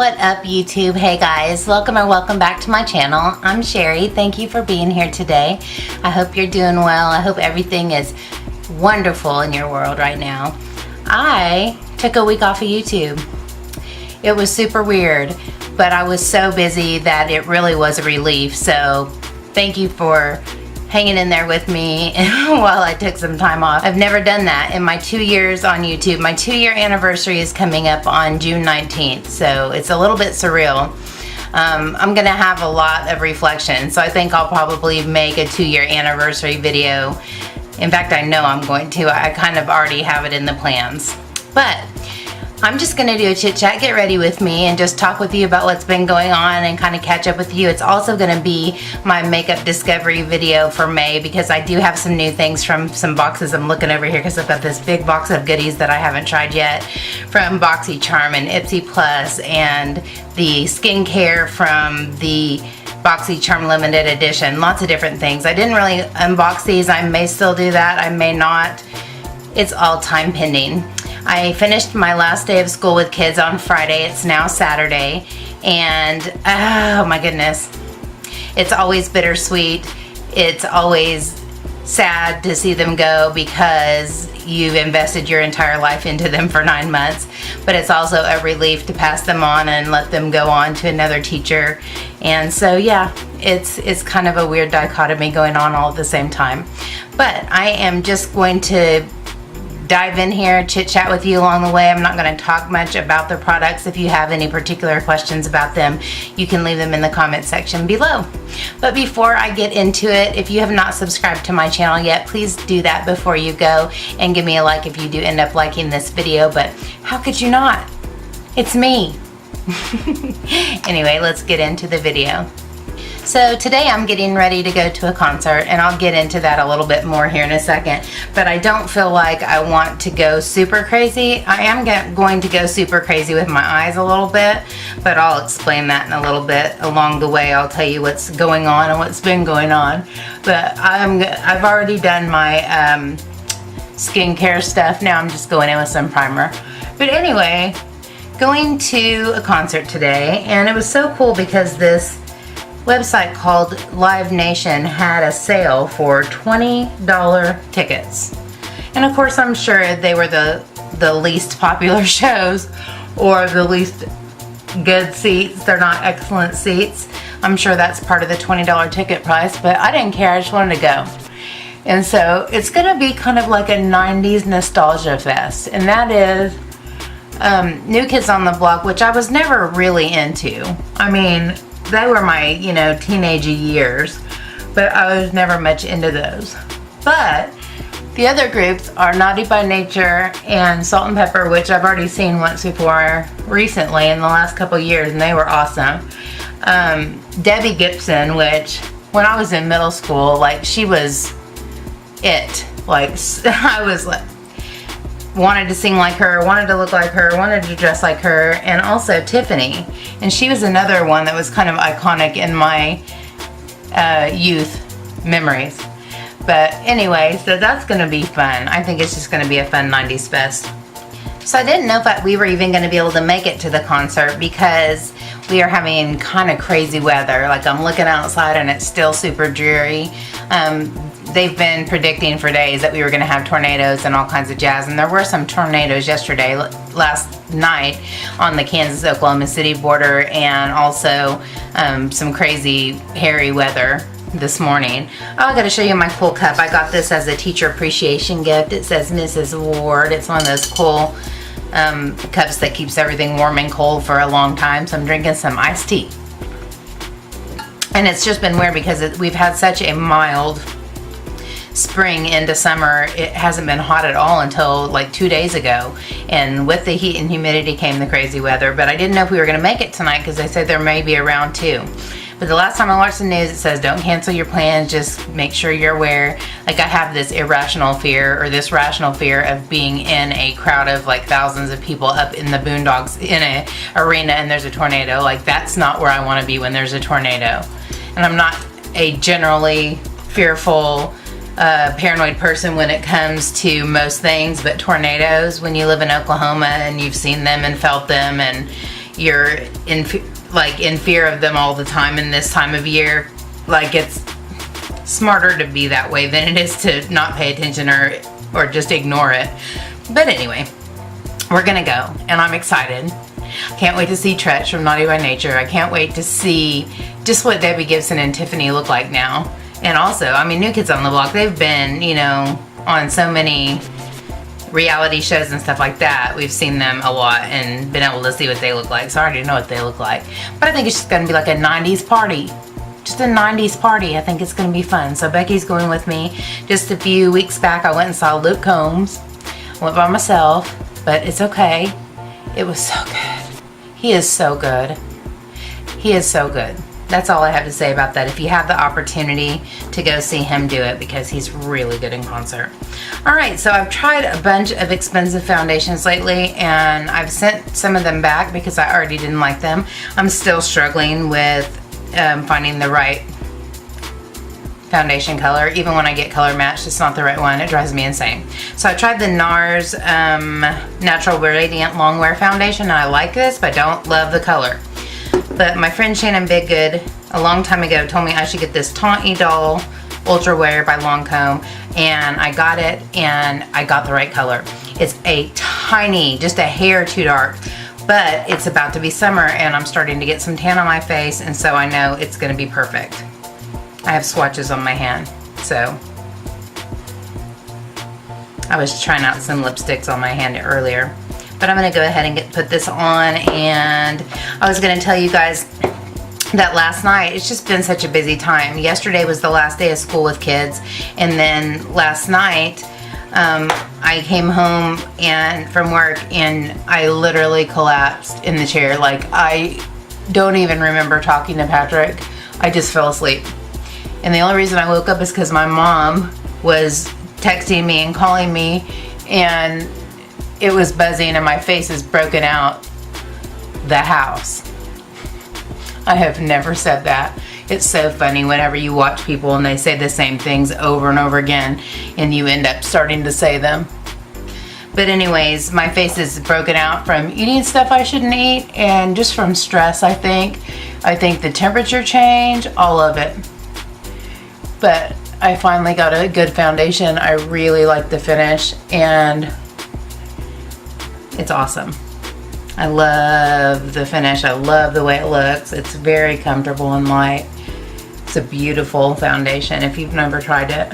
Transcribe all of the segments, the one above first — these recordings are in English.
What up, YouTube? Hey guys, welcome or welcome back to my channel. I'm Sherry. Thank you for being here today. I hope you're doing well. I hope everything is wonderful in your world right now. I took a week off of YouTube. It was super weird, but I was so busy that it really was a relief. So thank you for hanging in there with me while I took some time off. I've never done that in my 2 years on YouTube. My 2-year anniversary is coming up on June 19th, so it's a little bit surreal. I'm gonna have a lot of reflection, so I think I'll probably make a 2-year anniversary video. In fact, I know I'm going to. I kind of already have it in the plans. But I'm just gonna do a chit chat, get ready with me, and just talk with you about what's been going on and kind of catch up with you. It's also gonna be my makeup discovery video for May because I do have some new things from some boxes. I'm looking over here because I've got this big box of goodies that I haven't tried yet from BoxyCharm and Ipsy Plus, and the skincare from the BoxyCharm limited edition. Lots of different things. I didn't really unbox these. I may still do that. I may not. It's all time pending. I finished my last day of school with kids on Friday. It's now Saturday, and oh my goodness, it's always bittersweet. It's always sad to see them go because you've invested your entire life into them for 9 months, but it's also a relief to pass them on and let them go on to another teacher. And so yeah, it's kind of a weird dichotomy going on all at the same time. But I am just going to dive in here, chit chat with you along the way. I'm not going to talk much about the products. If you have any particular questions about them, you can leave them in the comment section below. But before I get into it, if you have not subscribed to my channel yet, please do that before you go, and give me a like if you do end up liking this video. But how could you not? It's me. Anyway, let's get into the video. So today I'm getting ready to go to a concert, and I'll get into that a little bit more here in a second, but I don't feel like I want to go super crazy. I am going to go super crazy with my eyes a little bit, but I'll explain that in a little bit along the way. I'll tell you what's going on and what's been going on. But I've already done my skincare stuff. Now I'm just going in with some primer. But anyway, going to a concert today, and it was so cool because this website called Live Nation had a sale for $20 tickets. And of course, I'm sure they were the least popular shows or the least good seats. They're not excellent seats. I'm sure that's part of the $20 ticket price, but I didn't care. I just wanted to go. And so it's gonna be kind of like a 90s nostalgia fest, and that is New Kids on the Block, which I was never really into. I mean, they were my, teenage years, but I was never much into those. But the other groups are Naughty by Nature and Salt and Pepper, which I've already seen once before recently in the last couple years, and they were awesome. Debbie Gibson, which when I was in middle school, like, she was it. Like, I was like, wanted to sing like her, wanted to look like her, wanted to dress like her, and also Tiffany. And she was another one that was kind of iconic in my youth memories. But anyway, so that's going to be fun. I think it's just going to be a fun 90s fest. So I didn't know if we were even going to be able to make it to the concert because we are having kind of crazy weather. Like, I'm looking outside and it's still super dreary. They've been predicting for days that we were going to have tornadoes and all kinds of jazz, and there were some tornadoes yesterday, last night, on the Kansas-Oklahoma City border, and also some crazy hairy weather this morning. Oh, I got to show you my cool cup. I got this as a teacher appreciation gift. It says Mrs. Ward. It's one of those cool cups that keeps everything warm and cold for a long time, so I'm drinking some iced tea. And it's just been weird because we've had such a mild spring into summer. It hasn't been hot at all until like 2 days ago, and with the heat and humidity came the crazy weather. But I didn't know if we were going to make it tonight because they said there may be a round 2. But the last time I watched the news, it says don't cancel your plans, just make sure you're aware. Like, I have this irrational fear, or this rational fear, of being in a crowd of like thousands of people up in the boondocks in an arena and there's a tornado. Like, that's not where I want to be when there's a tornado. And I'm not a generally fearful paranoid person when it comes to most things, but tornadoes, when you live in Oklahoma and you've seen them and felt them, and you're in fear of them all the time in this time of year. Like, it's smarter to be that way than it is to not pay attention or just ignore it. But anyway, we're gonna go, and I'm excited. Can't wait to see Tretch from Naughty by Nature. I can't wait to see just what Debbie Gibson and Tiffany look like now. And also, I mean, New Kids on the Block, they've been, you know, on so many reality shows and stuff like that. We've seen them a lot and been able to see what they look like, so I already know what they look like. But I think it's just gonna be like a 90s party. Just a 90s party. I think it's gonna be fun. So Becky's going with me. Just a few weeks back, I went and saw Luke Combs. Went by myself, but it's okay. It was so good. He is so good. He is so good. That's all I have to say about that. If you have the opportunity to go see him, do it, because he's really good in concert. All right, so I've tried a bunch of expensive foundations lately, and I've sent some of them back because I already didn't like them. I'm still struggling with finding the right foundation color. Even when I get color matched, it's not the right one. It drives me insane. So I tried the NARS Natural Radiant Longwear Foundation, and I like this, but I don't love the color. But my friend Shannon Biggood a long time ago told me I should get this Tawny Doll Ultra Wear by Lancome, and I got it, and I got the right color. It's a tiny, just a hair too dark, but it's about to be summer, and I'm starting to get some tan on my face, and so I know it's going to be perfect. I have swatches on my hand, so I was trying out some lipsticks on my hand earlier. But I'm going to go ahead and put this on, and I was going to tell you guys that last night, it's just been such a busy time. Yesterday was the last day of school with kids, and then last night I came home from work, and I literally collapsed in the chair. Like, I don't even remember talking to Patrick. I just fell asleep. And the only reason I woke up is because my mom was texting me and calling me, and it was buzzing, and my face is broken out. The house. I have never said that. It's so funny whenever you watch people and they say the same things over and over again, and you end up starting to say them. But anyways, my face is broken out from eating stuff I shouldn't eat, and just from stress, I think. I think the temperature change, all of it. But I finally got a good foundation. I really like the finish, and it's awesome. I love the finish. I love the way it looks. It's very comfortable and light. It's a beautiful foundation if you've never tried it.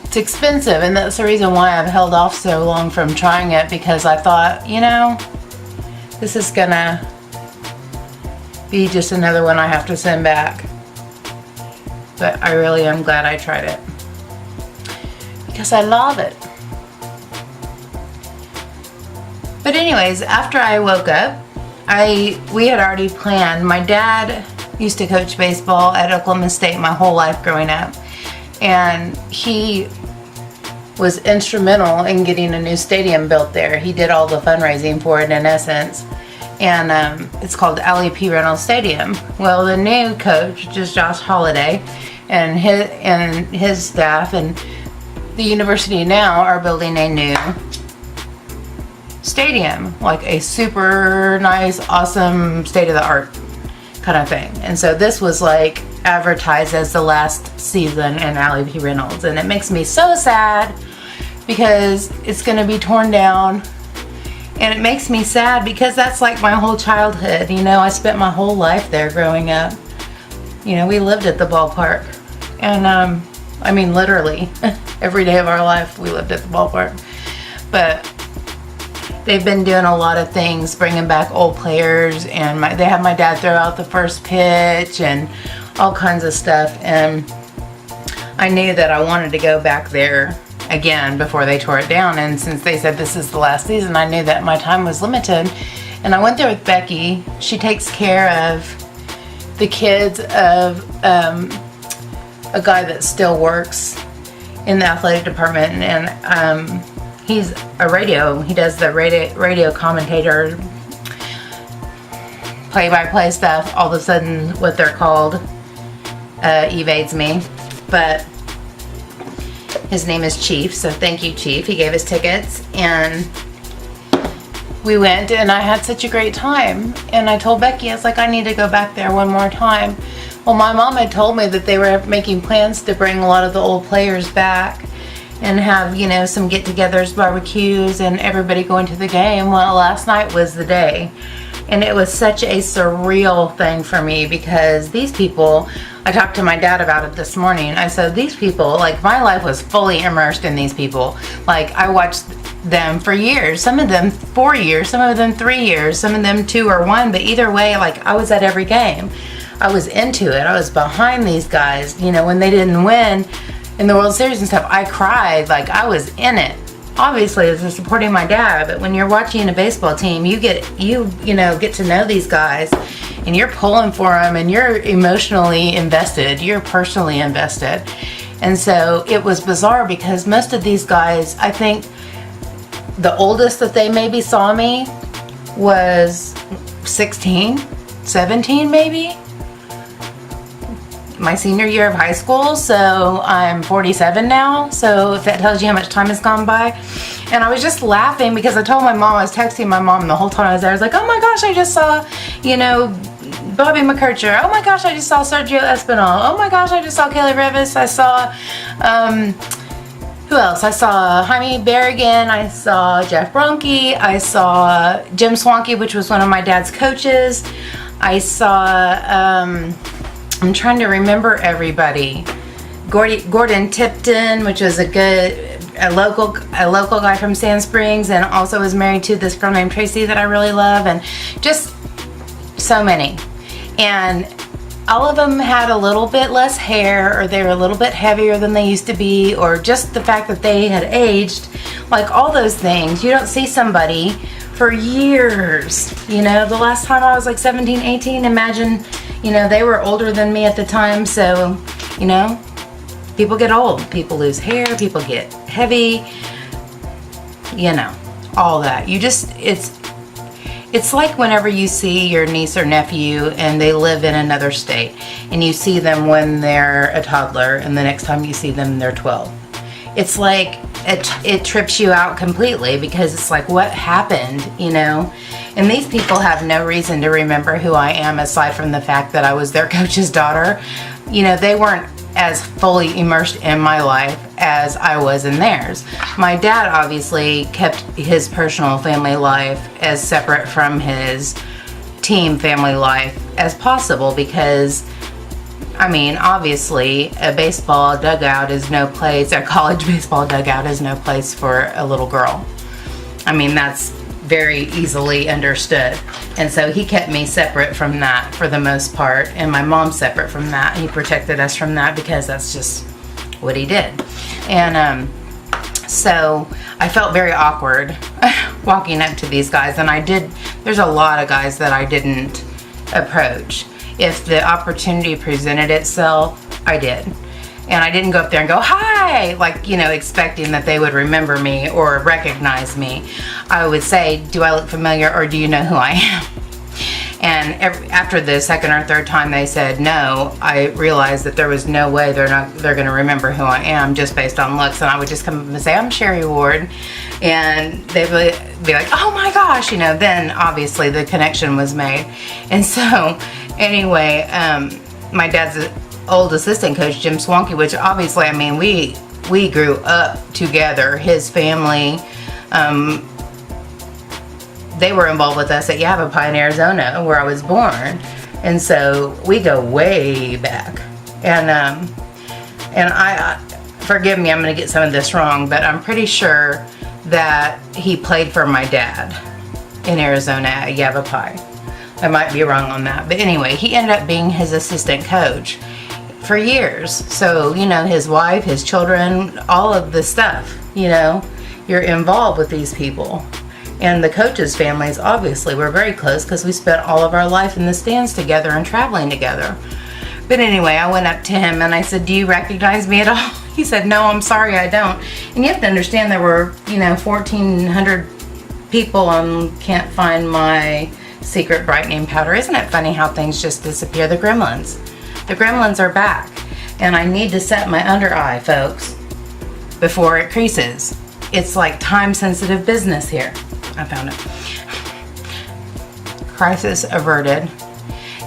It's expensive, and that's the reason why I've held off so long from trying it, because I thought, you know, this is gonna be just another one I have to send back. But I really am glad I tried it, because I love it. But anyways, after I woke up, we had already planned. My dad used to coach baseball at Oklahoma State my whole life growing up, and he was instrumental in getting a new stadium built there. He did all the fundraising for it, in essence, and it's called Allie P. Reynolds Stadium. Well, the new coach, just Josh Holliday, and his staff and the university now are building a new stadium, like a super nice, awesome, state-of-the-art kind of thing. And so this was like advertised as the last season in Allie P. Reynolds, and it makes me so sad because it's going to be torn down, and it makes me sad because that's like my whole childhood. You know, I spent my whole life there growing up. You know, we lived at the ballpark, and I mean literally every day of our life we lived at the ballpark. But they've been doing a lot of things, bringing back old players, and they had my dad throw out the first pitch and all kinds of stuff. And I knew that I wanted to go back there again before they tore it down. And since they said this is the last season, I knew that my time was limited. And I went there with Becky. She takes care of the kids of a guy that still works in the athletic department, and he's he does the radio commentator, play-by-play stuff. All of a sudden, what they're called evades me. But his name is Chief, so thank you, Chief. He gave us tickets, and we went, and I had such a great time. And I told Becky, I was like, I need to go back there one more time. Well, my mom had told me that they were making plans to bring a lot of the old players back and have, you know, some get-togethers, barbecues, and everybody going to the game. Well, last night was the day. And it was such a surreal thing for me because these people, I talked to my dad about it this morning. I said, these people, like, my life was fully immersed in these people. Like, I watched them for years, some of them 4 years, some of them 3 years, some of them 2 or 1, but either way, like, I was at every game. I was into it. I was behind these guys. You know, when they didn't win in the World Series and stuff, I cried. Like, I was in it. Obviously, as supporting my dad, but when you're watching a baseball team, you get to know these guys, and you're pulling for them, and you're emotionally invested. You're personally invested. And so it was bizarre because most of these guys, I think, the oldest that they maybe saw me was 16, 17 maybe. My senior year of high school, so I'm 47 now, so if that tells you how much time has gone by. And I was just laughing because I told my mom, I was texting my mom the whole time I was there. I was like, oh my gosh, I just saw, you know, Bobby McKercher. Oh my gosh, I just saw Sergio Espinal. Oh my gosh, I just saw Kelly Rivas. I saw, who else? I saw Jaime Berrigan. I saw Jeff Bronke. I saw Jim Swanky, which was one of my dad's coaches. I saw, I'm trying to remember everybody. Gordon Tipton, which was a local guy from Sand Springs, and also was married to this girl named Tracy that I really love, and just so many. And all of them had a little bit less hair, or they were a little bit heavier than they used to be, or just the fact that they had aged. Like, all those things. You don't see somebody for years. You know, the last time I was like 17, 18, imagine, you know, they were older than me at the time. So, you know, people get old. People lose hair. People get heavy. You know, all that. You just, it's like whenever you see your niece or nephew and they live in another state, and you see them when they're a toddler, and the next time you see them they're 12. It's like it trips you out completely because it's like, what happened, you know? And these people have no reason to remember who I am aside from the fact that I was their coach's daughter. You know, they weren't as fully immersed in my life as I was in theirs. My dad obviously kept his personal family life as separate from his team family life as possible because, I mean, obviously a baseball dugout is no place, a college baseball dugout is no place for a little girl. I mean, that's very easily understood. And so he kept me separate from that for the most part, and my mom separate from that. He protected us from that because that's just what he did. And so I felt very awkward walking up to these guys, and there's a lot of guys that I didn't approach. If the opportunity presented itself, I did. And I didn't go up there and go, hi, like, you know, expecting that they would remember me or recognize me. I would say, do I look familiar, or do you know who I am? And after the second or third time they said no, I realized that there was no way they're going to remember who I am just based on looks. And I would just come up and say, I'm Sherri Ward. And they would be like, oh my gosh, you know, then obviously the connection was made. And so anyway, my dad's old assistant coach, Jim Swanky, which obviously, I mean, we grew up together. His family, they were involved with us at Yavapai in Arizona, where I was born, and so we go way back. And I forgive me, I'm going to get some of this wrong, but I'm pretty sure that he played for my dad in Arizona at Yavapai. I might be wrong on that, but anyway, he ended up being his assistant coach for years. So, you know, his wife, his children, all of the stuff, you know, you're involved with these people. And the coaches' families, obviously, we're very close because we spent all of our life in the stands together and traveling together. But anyway, I went up to him and I said, do you recognize me at all? He said, no, I'm sorry, I don't. And you have to understand there were, you know, 1,400 people and can't find my secret brightening powder. Isn't it funny how things just disappear? The gremlins. The gremlins are back. And I need to set my under eye, folks, before it creases. It's like time-sensitive business here. I found it. Crisis averted.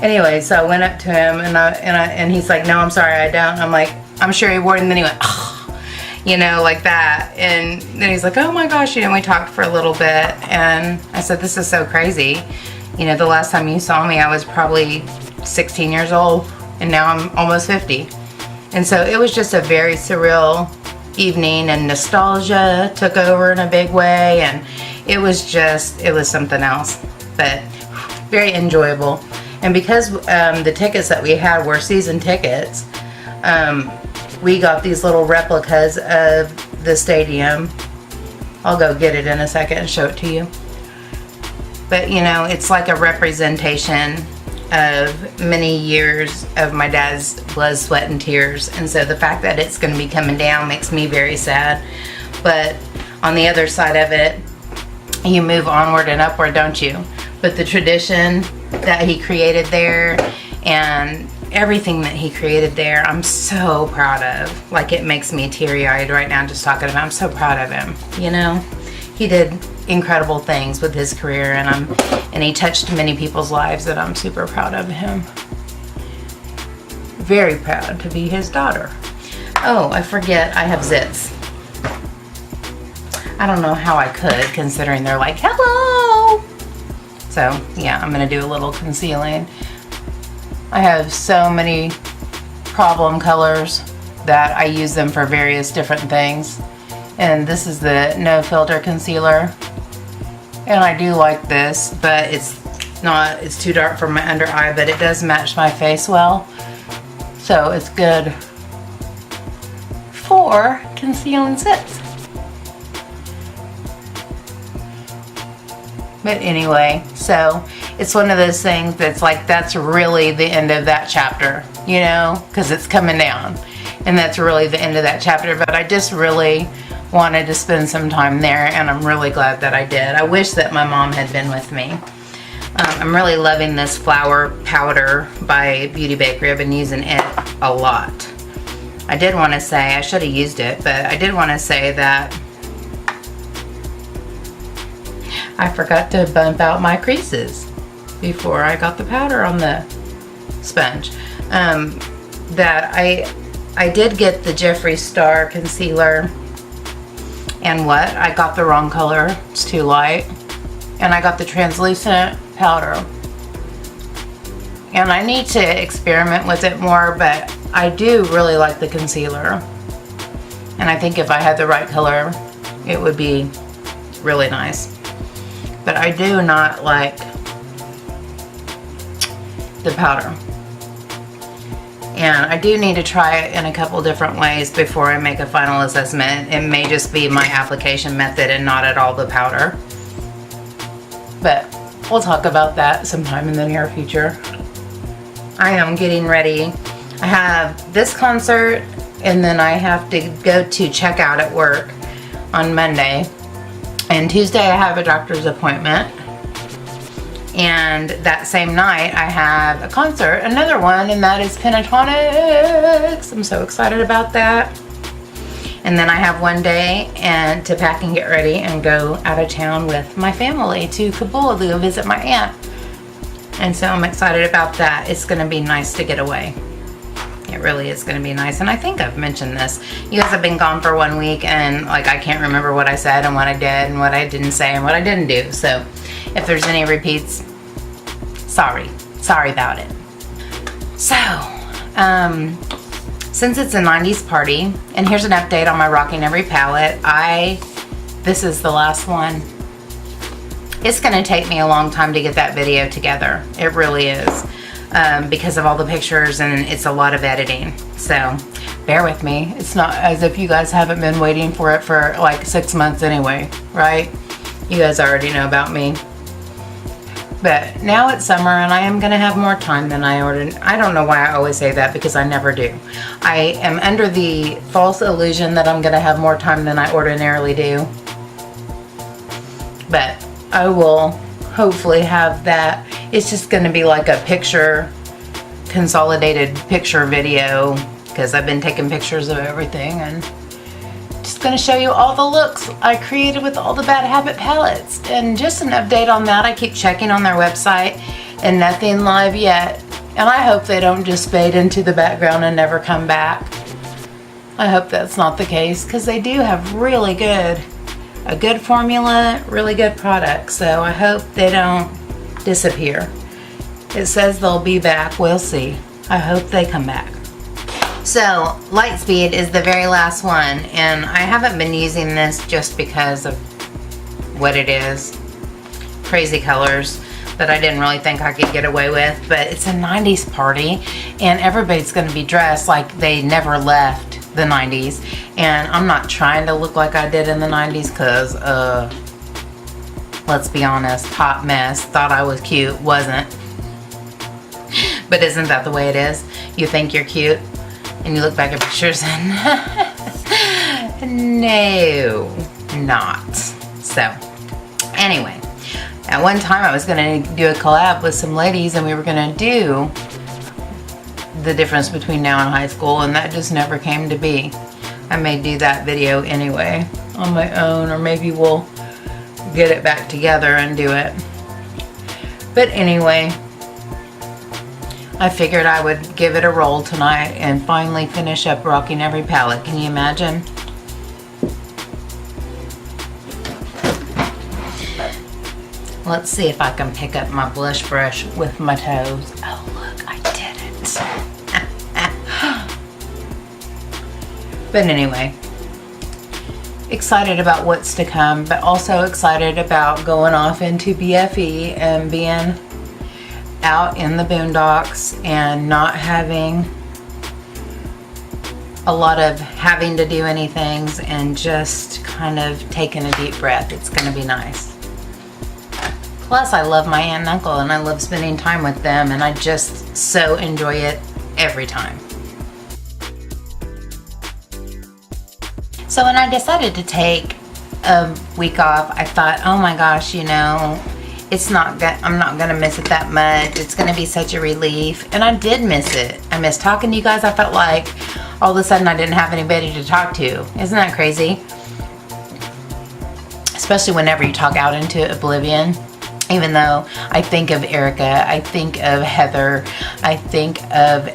Anyway, so I went up to him and he's like, no, I'm sorry, I don't. I'm like, I'm sure he would. And then he went, oh, you know, like that. And then he's like, oh my gosh, you know, we talked for a little bit. And I said, this is so crazy. You know, the last time you saw me, I was probably 16 years old, and now I'm almost 50. And so it was just a very surreal evening, and nostalgia took over in a big way, and it was something else, but very enjoyable. And because the tickets that we had were season tickets, we got these little replicas of the stadium. I'll go get it in a second and show it to you. But you know, it's like a representation of many years of my dad's blood, sweat, and tears. And so the fact that it's going to be coming down makes me very sad. But on the other side of it, you move onward and upward, don't you? But the tradition that he created there and everything that he created there, I'm so proud of. Like, it makes me teary-eyed right now just talking about it. I'm so proud of him, you know? He did incredible things with his career, and he touched many people's lives, and I'm super proud of him. Very proud to be his daughter. Oh, I forget, I have zits. I don't know how I could, considering they're like, hello! So, yeah, I'm going to do a little concealing. I have so many problem colors that I use them for various different things. And this is the No Filter Concealer. And I do like this, but it's too dark for my under eye, but it does match my face well. So it's good for concealing zits. But anyway, so it's one of those things that's like, that's really the end of that chapter, you know, because it's coming down. And that's really the end of that chapter. But I just really wanted to spend some time there, and I'm really glad that I did. I wish that my mom had been with me. I'm really loving this flower powder by Beauty Bakery. I've been using it a lot. I did want to say, I should have used it, but I did want to say that I forgot to bump out my creases before I got the powder on the sponge. That I did get the Jeffree Star concealer, and what? I got the wrong color. It's too light. And I got the translucent powder. And I need to experiment with it more, but I do really like the concealer. And I think if I had the right color, it would be really nice. But I do not like the powder. And I do need to try it in a couple different ways before I make a final assessment. It may just be my application method and not at all the powder. But we'll talk about that sometime in the near future. I am getting ready. I have this concert, and then I have to go to checkout at work on Monday. And Tuesday I have a doctor's appointment. And that same night I have a concert, another one, and that is Pentatonics. I'm so excited about that. And then I have one day and to pack and get ready and go out of town with my family to Kabul to go visit my aunt. And so I'm excited about that. It's going to be nice to get away. It really is going to be nice. And I think I've mentioned this. You guys have been gone for 1 week, and like I can't remember what I said and what I did and what I didn't say and what I didn't do. So if there's any repeats, sorry about it. So since it's a 90s party, and here's an update on my Rocking Every palette. This is the last one. It's going to take me a long time to get that video together. It really is. Because of all the pictures, and it's a lot of editing. So bear with me. It's not as if you guys haven't been waiting for it for like 6 months anyway, right? You guys already know about me. But now it's summer, and I am going to have more time than I ordered. I don't know why I always say that, because I never do. I am under the false illusion that I'm going to have more time than I ordinarily do. But I will hopefully have that. It's just going to be like a consolidated picture video, because I've been taking pictures of everything, and just going to show you all the looks I created with all the Bad Habit palettes. And just an update on that, I keep checking on their website, and nothing live yet. And I hope they don't just fade into the background and never come back. I hope that's not the case, because they do have really a good formula, really good product. So I hope they don't disappear. It says they'll be back. We'll see. I hope they come back. So Lightspeed is the very last one, and I haven't been using this just because of what it is. Crazy colors that I didn't really think I could get away with, but it's a 90s party and everybody's going to be dressed like they never left the 90s, and I'm not trying to look like I did in the 90s, because let's be honest, hot mess, thought I was cute, wasn't. But isn't that the way it is? You think you're cute and you look back at pictures and no, not. So anyway, at one time I was going to do a collab with some ladies, and we were going to do the difference between now and high school, and that just never came to be. I may do that video anyway on my own, or maybe we'll get it back together and do it. But anyway, I figured I would give it a roll tonight and finally finish up rocking every palette. Can you imagine? Let's see if I can pick up my blush brush with my toes. Oh look, I did it. But anyway, excited about what's to come, but also excited about going off into BFE and being out in the boondocks and not having a lot of having to do anything, and just kind of taking a deep breath. It's going to be nice. Plus, I love my aunt and uncle, and I love spending time with them, and I just so enjoy it every time. So when I decided to take a week off, I thought, oh my gosh, you know, I'm not gonna miss it that much. It's gonna be such a relief. And I did miss it. I missed talking to you guys. I felt like all of a sudden I didn't have anybody to talk to. Isn't that crazy? Especially whenever you talk out into oblivion. Even though I think of Erica, I think of Heather, I think of,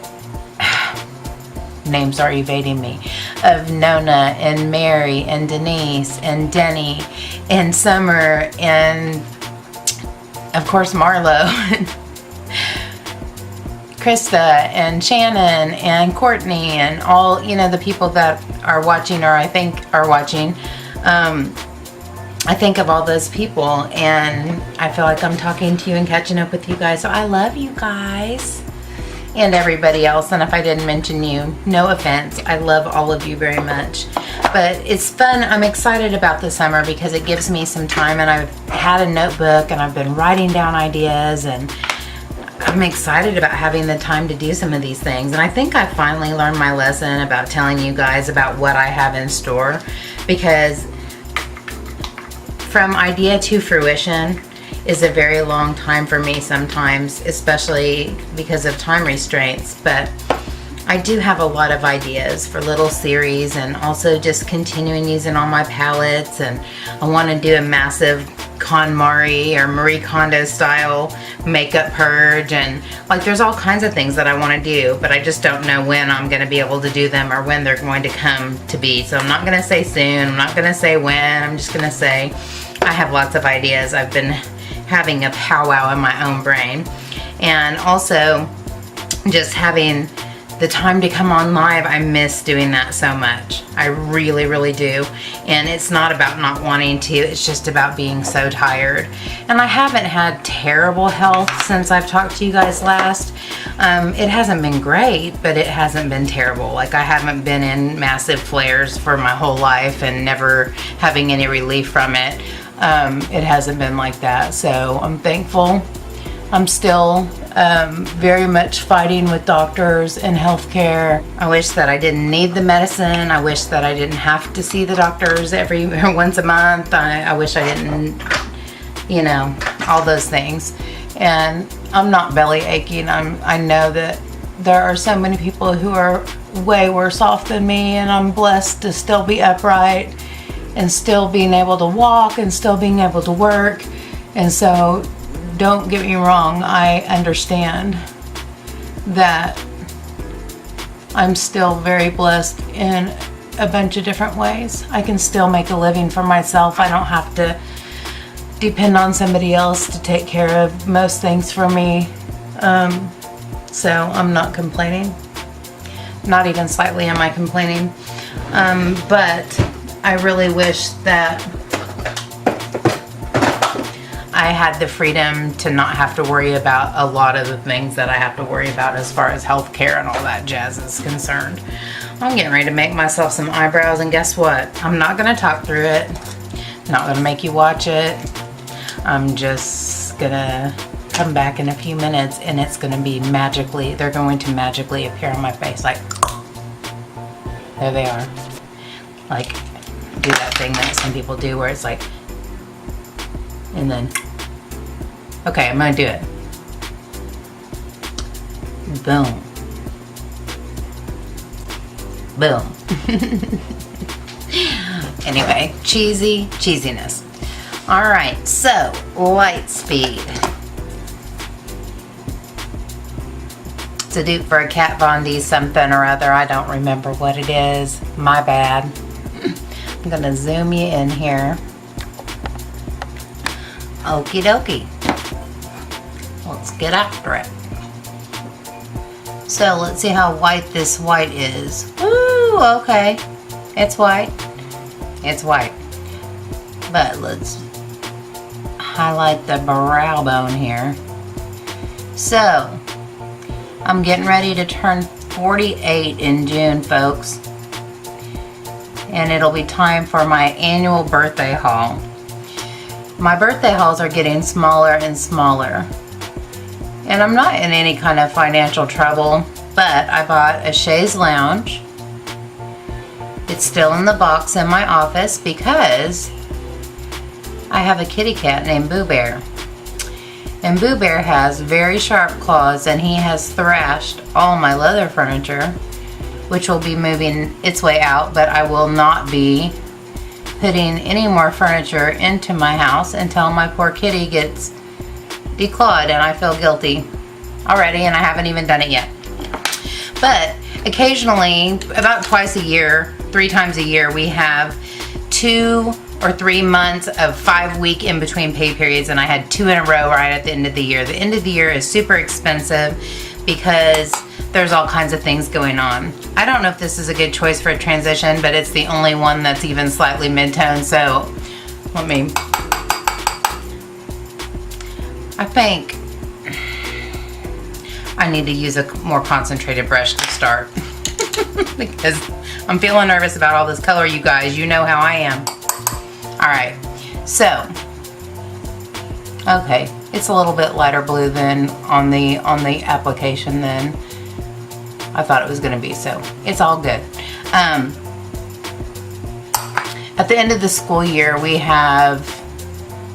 names are evading me, of Nona and Mary and Denise and Denny and Summer and of course Marlo, Krista and Shannon and Courtney and all, you know, the people that are watching, or I think are watching. I think of all those people, and I feel like I'm talking to you and catching up with you guys. So I love you guys and everybody else. And if I didn't mention you, no offense. I love all of you very much. But it's fun. I'm excited about the summer because it gives me some time, and I've had a notebook and I've been writing down ideas, and I'm excited about having the time to do some of these things. And I think I finally learned my lesson about telling you guys about what I have in store, because from idea to fruition is a very long time for me sometimes, especially because of time restraints. But I do have a lot of ideas for little series, and also just continuing using all my palettes. And I want to do a massive KonMari or Marie Kondo style makeup purge, and like there's all kinds of things that I want to do, but I just don't know when I'm going to be able to do them or when they're going to come to be. So I'm not going to say soon, I'm not going to say when, I'm just going to say I have lots of ideas. I've been having a powwow in my own brain, and also just having the time to come on live. I miss doing that so much. I really, really do. And it's not about not wanting to, it's just about being so tired. And I haven't had terrible health since I've talked to you guys last. It hasn't been great, but it hasn't been terrible. Like, I haven't been in massive flares for my whole life and never having any relief from it. It hasn't been like that, so I'm thankful. I'm still very much fighting with doctors and healthcare. I wish that I didn't need the medicine. I wish that I didn't have to see the doctors every once a month. I wish I didn't, you know, all those things. And I'm not belly aching. I know that there are so many people who are way worse off than me, and I'm blessed to still be upright and still being able to walk and still being able to work. And so don't get me wrong, I understand that I'm still very blessed in a bunch of different ways. I can still make a living for myself. I don't have to depend on somebody else to take care of most things for me. So I'm not complaining. Not even slightly am I complaining. But I really wish that I had the freedom to not have to worry about a lot of the things that I have to worry about as far as healthcare and all that jazz is concerned. I'm getting ready to make myself some eyebrows, and guess what? I'm not going to talk through it. I'm not going to make you watch it. I'm just going to come back in a few minutes, and it's going to be magically, they're going to magically appear on my face. Like, there they are. Like, do that thing that some people do where it's like, and then, okay, I'm gonna do it. Boom. Boom. Anyway, cheesiness. All right, so Lightspeed. It's a dupe for a Kat Von D something or other. I don't remember what it is. My bad. I'm gonna zoom you in here. Okie dokie. Let's get after it. So let's see how white this white is. Ooh, okay. It's white. It's white. But let's highlight the brow bone here. So, I'm getting ready to turn 48 in June, folks. And it'll be time for my annual birthday haul. My birthday hauls are getting smaller and smaller. And I'm not in any kind of financial trouble, but I bought a chaise lounge. It's still in the box in my office because I have a kitty cat named Boo Bear. And Boo Bear has very sharp claws, and he has thrashed all my leather furniture, which will be moving its way out, but I will not be putting any more furniture into my house until my poor kitty gets declawed, and I feel guilty already, and I haven't even done it yet. But occasionally, about twice a year, 3 times a year, we have 2 or 3 months of 5-week in between pay periods, and I had 2 in a row right at the end of the year. The end of the year is super expensive because there's all kinds of things going on. I don't know if this is a good choice for a transition, but it's the only one that's even slightly mid-tone, so let me, I think I need to use a more concentrated brush to start because I'm feeling nervous about all this color, you guys. You know how I am. All right, so, okay, it's a little bit lighter blue than on the application than I thought it was going to be, so it's all good. At the end of the school year, we have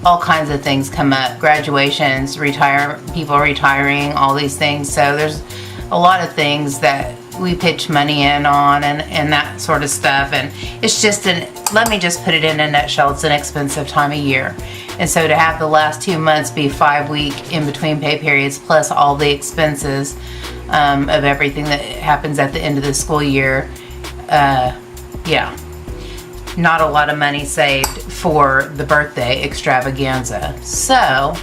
all kinds of things come up: graduations, people retiring, all these things. So there's a lot of things that we pitch money in on and that sort of stuff. And it's just let me just put it in a nutshell, it's an expensive time of year. And so to have the last 2 months be 5-week in between pay periods plus all the expenses of everything that happens at the end of the school year, yeah, not a lot of money saved for the birthday extravaganza. So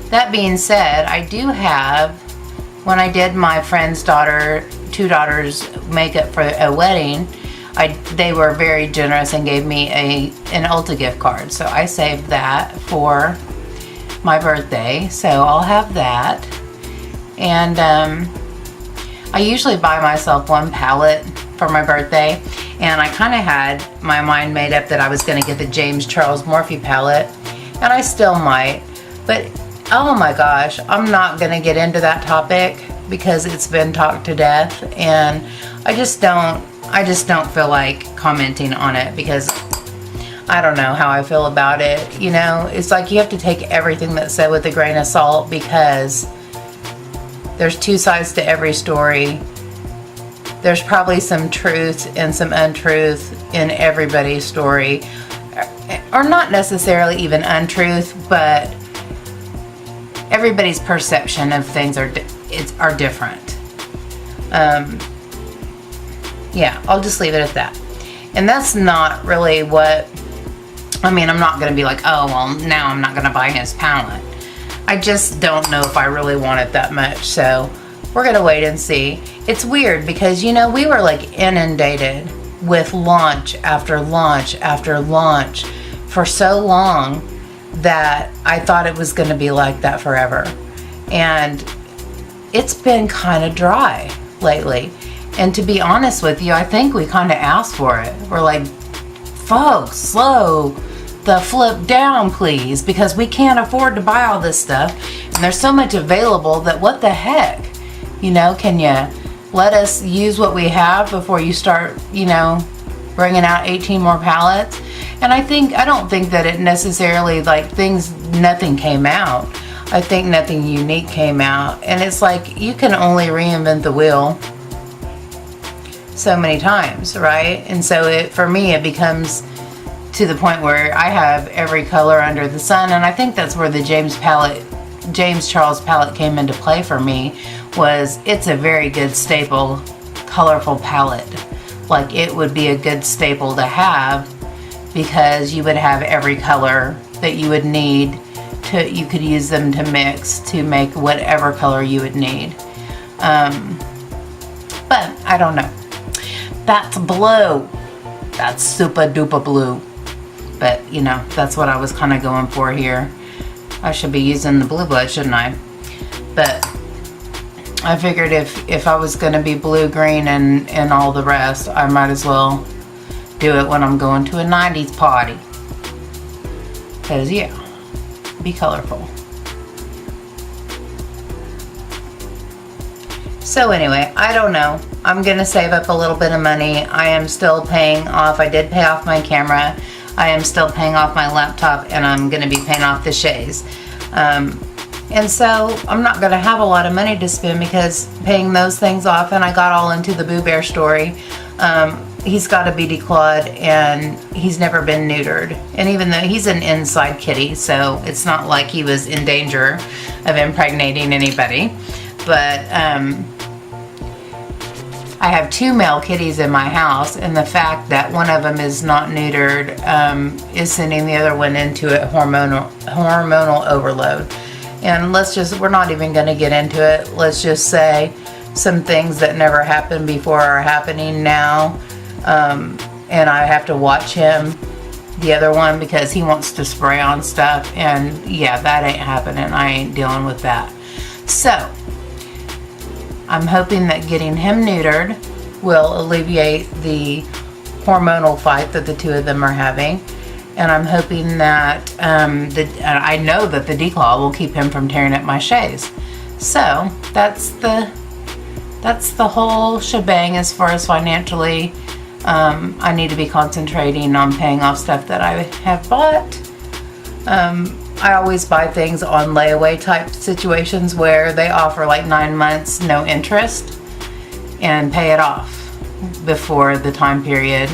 that being said, I do have, when I did my friend's 2 daughters makeup for a wedding, they were very generous and gave me an Ulta gift card. So I saved that for my birthday. So I'll have that. And I usually buy myself 1 palette for my birthday. And I kind of had my mind made up that I was going to get the James Charles Morphe palette. And I still might. But oh my gosh, I'm not going to get into that topic because it's been talked to death, and I just don't feel like commenting on it because I don't know how I feel about it. You know, it's like you have to take everything that's said with a grain of salt because there's 2 sides to every story. There's probably some truth and some untruth in everybody's story, or not necessarily even untruth, but everybody's perception of things are different. Yeah, I'll just leave it at that. And that's not really what, I mean, I'm not going to be like, oh, well, now I'm not going to buy his palette. I just don't know if I really want it that much, so we're going to wait and see. It's weird because, you know, we were like inundated with launch after launch after launch for so long that I thought it was going to be like that forever. And it's been kind of dry lately. And to be honest with you, I think we kind of asked for it. We're like, folks, slow the flip down, please, because we can't afford to buy all this stuff. And there's so much available that what the heck? You know, can you let us use what we have before you start, you know, bringing out 18 more palettes? And I don't think that it necessarily, like, nothing came out. I think nothing unique came out. And it's like, you can only reinvent the wheel so many times, right? And so for me, it becomes to the point where I have every color under the sun. And I think that's where the James Charles palette came into play for me, was it's a very good staple, colorful palette. Like, it would be a good staple to have because you would have every color that you would need you could use them to mix to make whatever color you would need. But I don't know. That's blue. That's super duper blue. But, you know, that's what I was kind of going for here. I should be using the blue blood, shouldn't I? But I figured if I was going to be blue, green, and all the rest, I might as well do it when I'm going to a 90s party. Because, yeah, be colorful. So anyway, I don't know. I'm going to save up a little bit of money. I am still paying off. I did pay off my camera. I am still paying off my laptop, and I'm going to be paying off the shades. And so I'm not going to have a lot of money to spend because paying those things off, and I got all into the Boo Bear story. He's got a be declawed, and he's never been neutered. And even though he's an inside kitty, so it's not like he was in danger of impregnating anybody. But I have 2 male kitties in my house, and the fact that one of them is not neutered is sending the other one into a hormonal overload. And we're not even going to get into it. Let's just say some things that never happened before are happening now. And I have to watch him, the other one, because he wants to spray on stuff. And yeah, that ain't happening. I ain't dealing with that. So I'm hoping that getting him neutered will alleviate the hormonal fight that the 2 of them are having. And I'm hoping that I know that the declaw will keep him from tearing up my shades. So that's the whole shebang as far as financially. I need to be concentrating on paying off stuff that I have bought. I always buy things on layaway type situations where they offer like 9 months no interest and pay it off before the time period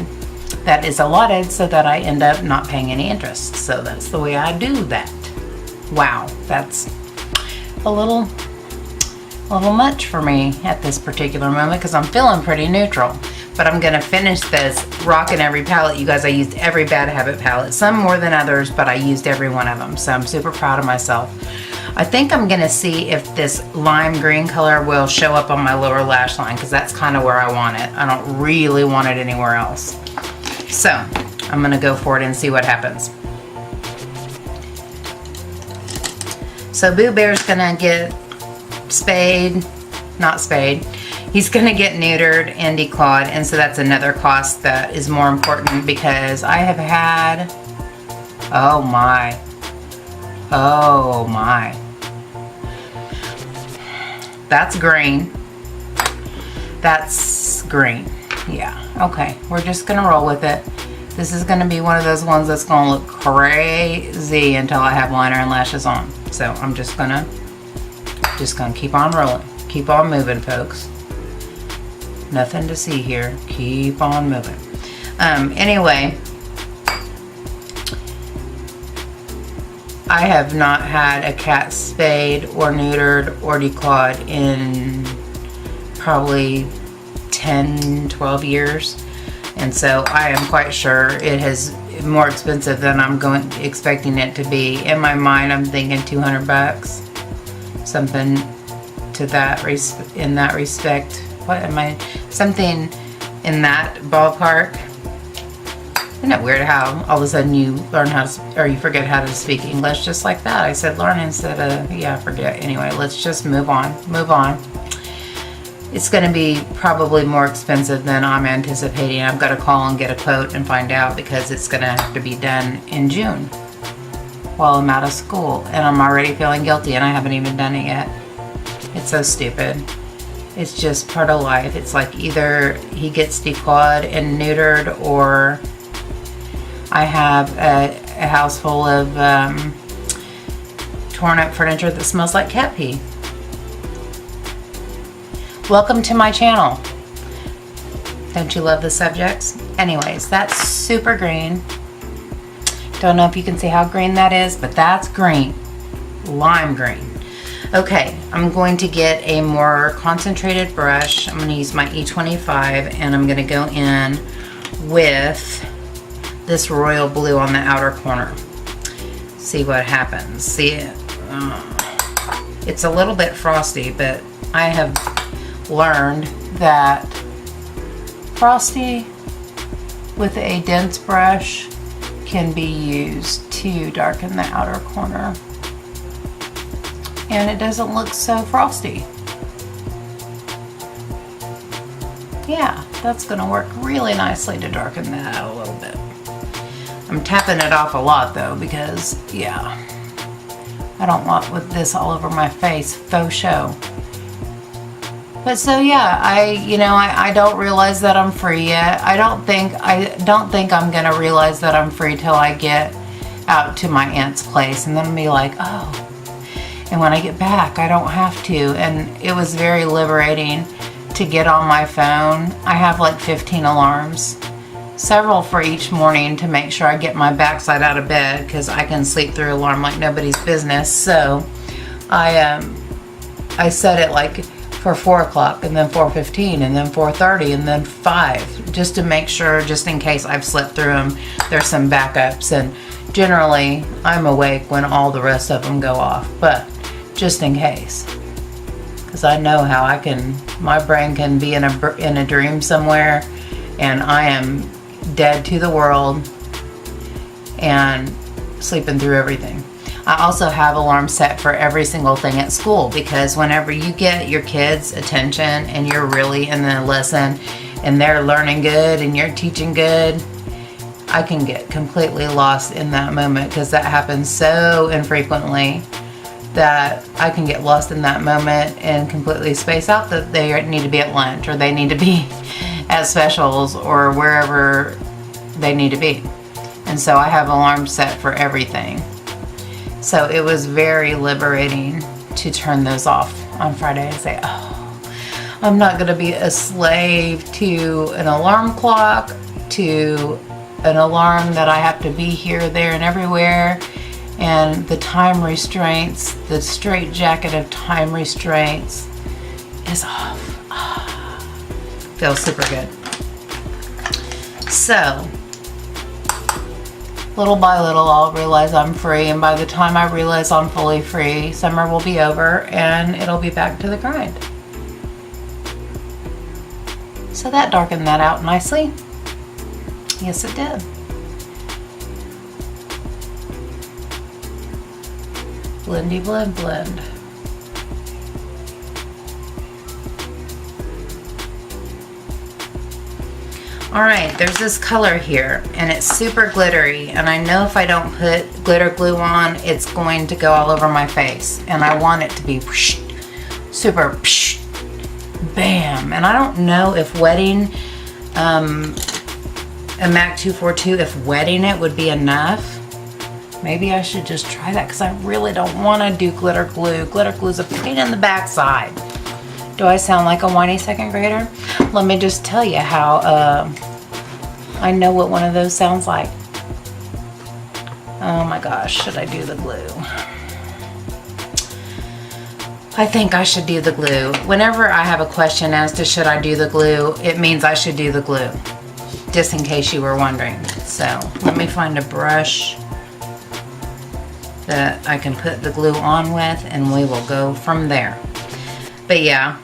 that is allotted, so that I end up not paying any interest. So that's the way I do that. Wow, that's a little much for me at this particular moment because I'm feeling pretty neutral. But I'm going to finish this rocking every palette. You guys, I used every Bad Habit palette. Some more than others, but I used every one of them. So I'm super proud of myself. I think I'm going to see if this lime green color will show up on my lower lash line, because that's kind of where I want it. I don't really want it anywhere else. So I'm going to go for it and see what happens. So Boo Bear's going to get he's going to get neutered and declawed, and so that's another cost that is more important because I have had, oh my, that's green, yeah, okay, we're just going to roll with it. This is going to be one of those ones that's going to look crazy until I have liner and lashes on. So I'm just going to keep on rolling. Keep on moving, folks. Nothing to see here. Keep on moving. Anyway, I have not had a cat spayed or neutered or declawed in probably 10, 12 years. And so I am quite sure it is more expensive than I'm expecting it to be. In my mind, I'm thinking 200 bucks. Something to that in that respect. What am I? Something in that ballpark. Isn't it weird how all of a sudden you learn how to, or you forget how to speak English just like that? I said learn instead of, yeah, forget. Anyway, let's just move on. Move on. It's going to be probably more expensive than I'm anticipating. I've got to call and get a quote and find out because it's going to have to be done in June while I'm out of school. And I'm already feeling guilty and I haven't even done it yet. It's so stupid. It's just part of life. It's like either he gets declawed and neutered, or I have a house full of torn up furniture that smells like cat pee. Welcome to my channel. Don't you love the subjects? Anyways, that's super green. Don't know if you can see how green that is, but that's green. Lime green. Okay, I'm going to get a more concentrated brush. I'm going to use my E25 and I'm going to go in with this royal blue on the outer corner. See what happens. See it? It's a little bit frosty, but I have learned that frosty with a dense brush can be used to darken the outer corner. And it doesn't look so frosty. Yeah, that's going to work really nicely to darken that out a little bit. I'm tapping it off a lot though because, yeah, I don't want with this all over my face, faux show. But so yeah, I don't realize that I'm free yet. I don't think I'm going to realize that I'm free till I get out to my aunt's place, and then I'll be like, oh. And when I get back, I don't have to. And it was very liberating to get on my phone. I have like 15 alarms, several for each morning to make sure I get my backside out of bed because I can sleep through alarm like nobody's business. So I set it like for 4 o'clock and then 4:15 and then 4:30 and then 5, just to make sure, just in case I've slept through them, there's some backups. And generally I'm awake when all the rest of them go off, but just in case, because I know how my brain can be in a dream somewhere and I am dead to the world and sleeping through everything. I also have alarms set for every single thing at school, because whenever you get your kids' attention and you're really in the lesson and they're learning good and you're teaching good, I can get completely lost in that moment, because that happens so infrequently that I can get lost in that moment and completely space out that they need to be at lunch or they need to be at specials or wherever they need to be. And so I have alarms set for everything. So it was very liberating to turn those off on Friday and say, oh, I'm not going to be a slave to an alarm clock, to an alarm that I have to be here, there, and everywhere. And the time restraints, the straitjacket of time restraints is off. Feels super good. So, little by little, I'll realize I'm free. And by the time I realize I'm fully free, summer will be over and it'll be back to the grind. So that darkened that out nicely. Yes, it did. Blendy blend blend. Alright, there's this color here and it's super glittery, and I know if I don't put glitter glue on, it's going to go all over my face, and I want it to be super bam. And I don't know if wetting a MAC 242, if wetting it would be enough. Maybe I should just try that, because I really don't want to do glitter glue. Glitter glue is a pain in the backside. Do I sound like a whiny second grader? Let me just tell you how I know what one of those sounds like. Oh my gosh, should I do the glue? I think I should do the glue. Whenever I have a question as to should I do the glue, it means I should do the glue. Just in case you were wondering. So let me find a brush that I can put the glue on with, and we will go from there. But yeah.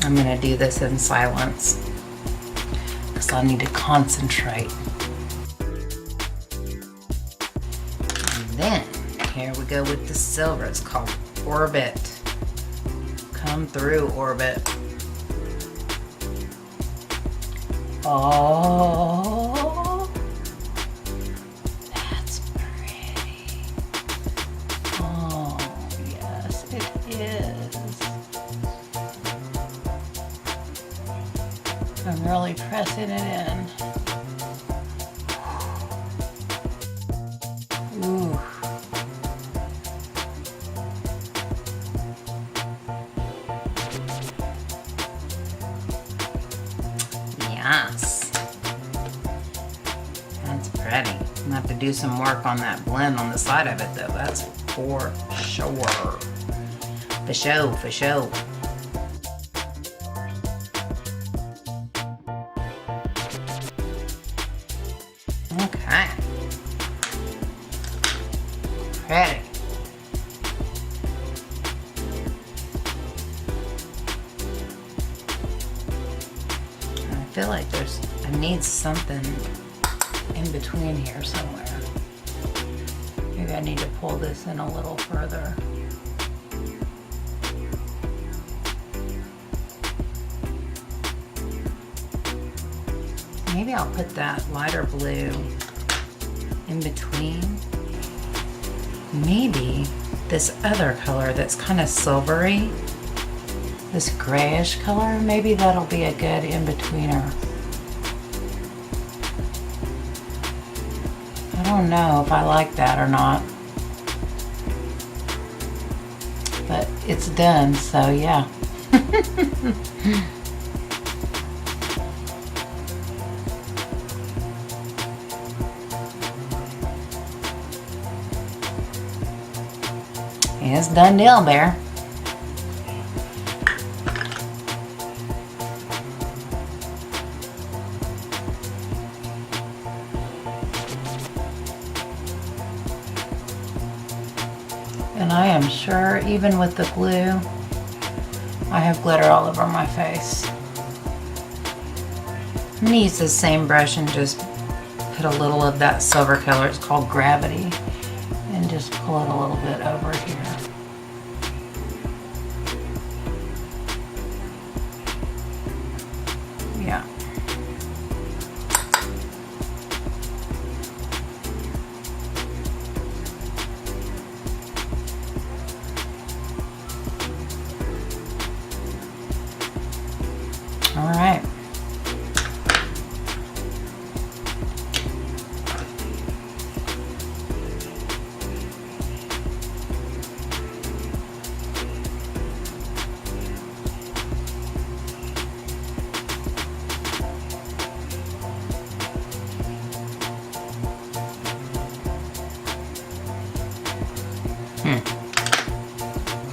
I'm gonna do this in silence because I need to concentrate. And then here we go with the silver. It's called Orbit. Come through, Orbit. Oh, that's pretty. Oh, yes, it is. I'm really pressing it in. Ooh. Yes. That's pretty. I'm gonna have to do some work on that blend on the side of it though. That's for sure. For sure, for sure. Okay. Pretty. I feel like I need something in between here somewhere. Maybe I need to pull this in a little further. Maybe I'll put that lighter blue in between. Maybe this other color that's kind of silvery, this grayish color, maybe that'll be a good in-betweener. I don't know if I like that or not, but it's done, so yeah. It's done deal, Bear. And I am sure, even with the glue, I have glitter all over my face. I'm going to use the same brush and just put a little of that silver color. It's called Gravity. And just pull it a little bit over here. Yeah. All right.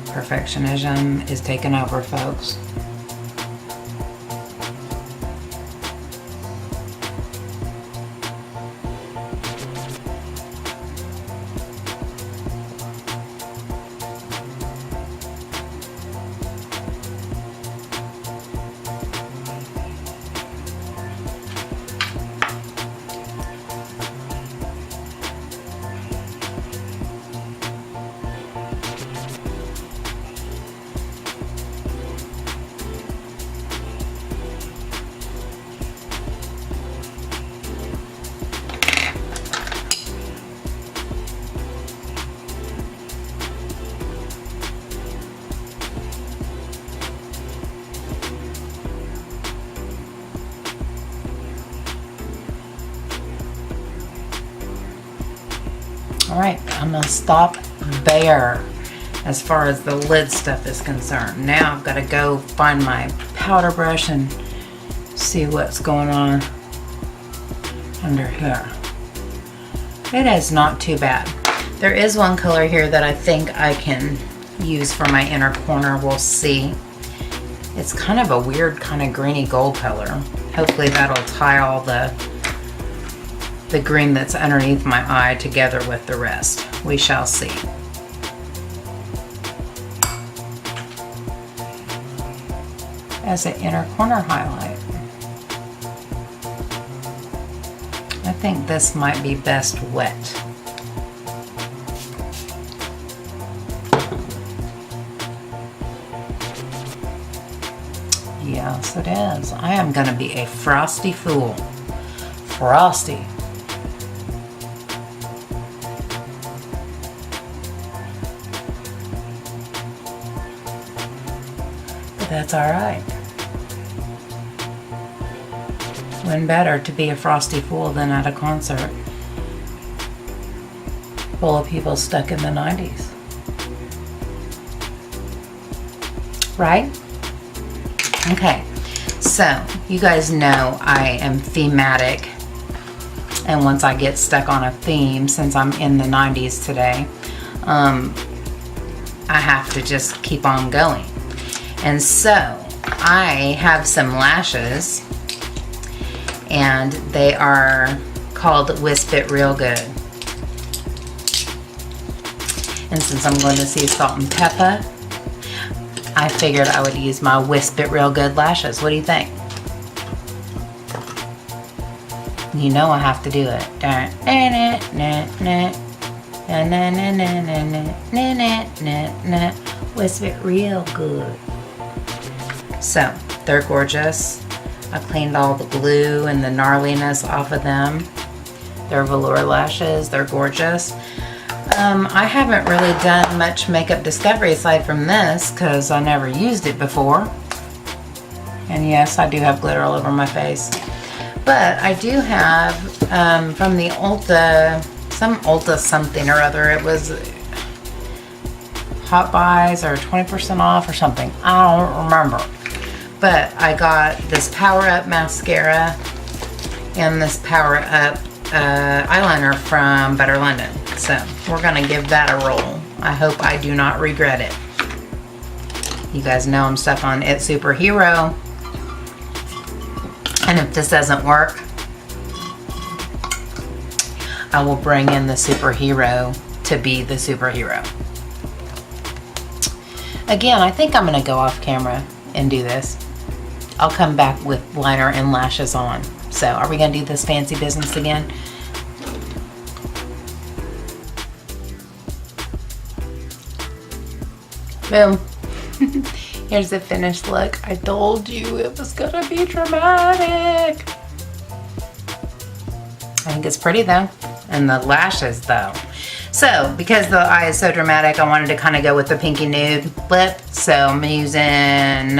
Perfectionism is taking over, folks. All right, I'm gonna stop there. as far as the lid stuff is concerned. Now I've got to go find my powder brush and see what's going on under here. It is not too bad. There is one color here that I think I can use for my inner corner. We'll see. It's kind of a weird kind of greeny gold color. Hopefully that'll tie all the green that's underneath my eye together with the rest. We shall see. As an inner corner highlight. I think this might be best wet. Yes, it is. I am going to be a frosty fool. Frosty. But that's all right. When better to be a frosty fool than at a concert full of people stuck in the 90s. Right? Okay, so you guys know I am thematic, and once I get stuck on a theme, since I'm in the 90s today, I have to just keep on going. And so I have some lashes, and they are called Wisp It Real Good. And since I'm going to see Salt and Pepper, I figured I would use my Wisp It Real Good lashes. What do you think? You know I have to do it. Wisp it real good. So, they're gorgeous. I cleaned all the glue and the gnarliness off of them. They're velour lashes. They're gorgeous. I haven't really done much makeup discovery aside from this because I never used it before. And yes, I do have glitter all over my face. But I do have from the Ulta, some Ulta something or other. It was Hot Buys or 20% off or something. I don't remember. But I got this Power Up mascara and this Power Up eyeliner from Better London. So we're gonna give that a roll. I hope I do not regret it. You guys know I'm stuck on It Superhero. And if this doesn't work, I will bring in the superhero to be the superhero. Again, I think I'm gonna go off camera and do this. I'll come back with liner and lashes on. So are we gonna do this fancy business again? Boom. Here's the finished look. I told you it was gonna be dramatic. I think it's pretty though. And the lashes though. So, because the eye is so dramatic, I wanted to kind of go with the pinky nude lip. So I'm using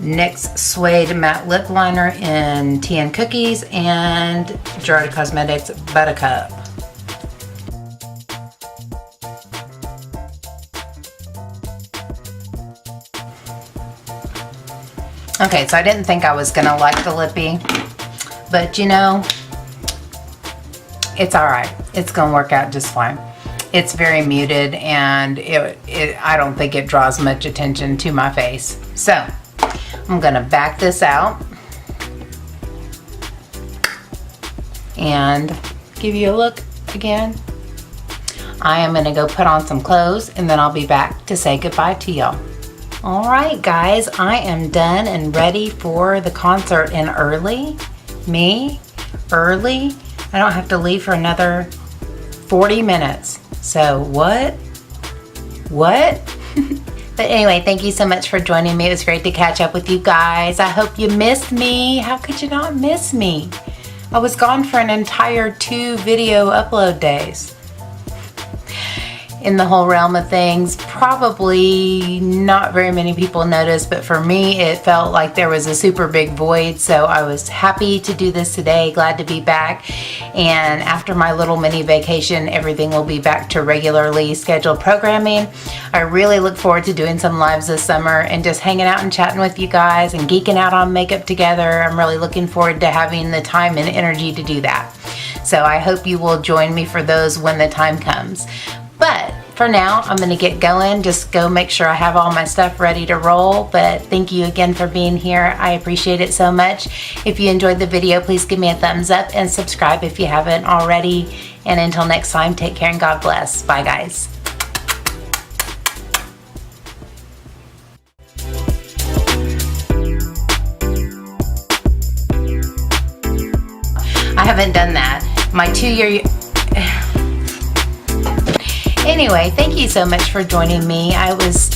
NYX Suede Matte Lip Liner in Tea and Cookies and Gerard Cosmetics Buttercup. Okay, so I didn't think I was gonna like the lippy, but you know, it's all right. It's gonna work out just fine. It's very muted, and I don't think it draws much attention to my face. So I'm gonna back this out and give you a look again. I am gonna go put on some clothes, and then I'll be back to say goodbye to y'all. All right, guys, I am done and ready for the concert in early. Early. I don't have to leave for another 40 minutes. So what? But anyway, thank you so much for joining me. It was great to catch up with you guys. I hope you missed me. How could you not miss me? I was gone for an entire 2 video upload days. In the whole realm of things, probably not very many people noticed, but for me it felt like there was a super big void. So I was happy to do this today, glad to be back. And after my little mini vacation, everything will be back to regularly scheduled programming. I really look forward to doing some lives this summer and just hanging out and chatting with you guys and geeking out on makeup together. I'm really looking forward to having the time and energy to do that. So I hope you will join me for those when the time comes. But for now, I'm going to get going. Just go make sure I have all my stuff ready to roll. But thank you again for being here. I appreciate it so much. If you enjoyed the video, please give me a thumbs up and subscribe if you haven't already. And until next time, take care and God bless. Bye, guys. I haven't done that. My 2-year... Anyway, thank you so much for joining me. I was